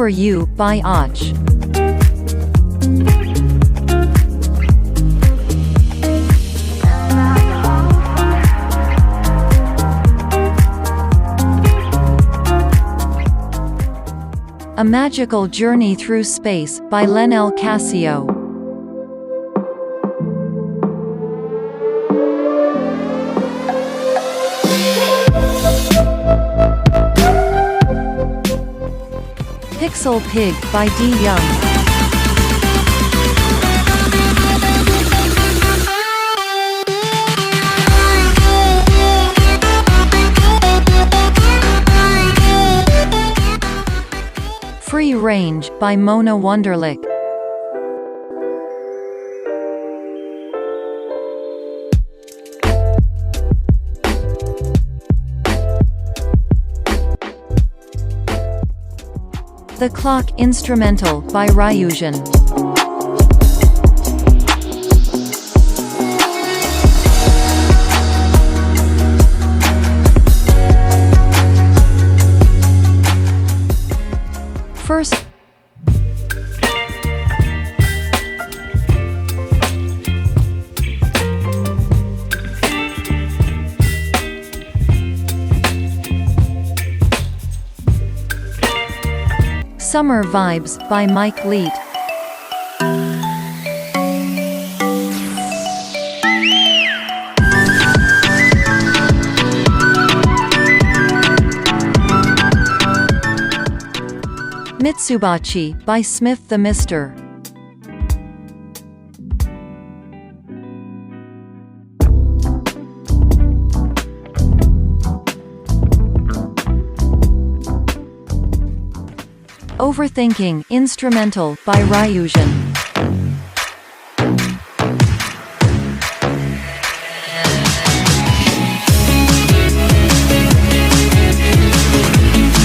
Over You by Och. A Magical Journey Through Space by Lenel Casio. Pixel Pig by D. Young. Free Range by Mona Wunderlich. The Clock Instrumental by Ryujan. First Summer Vibes by Mike Leet. Mitsubachi by Smith the Mister. Overthinking Instrumental by Ryujan.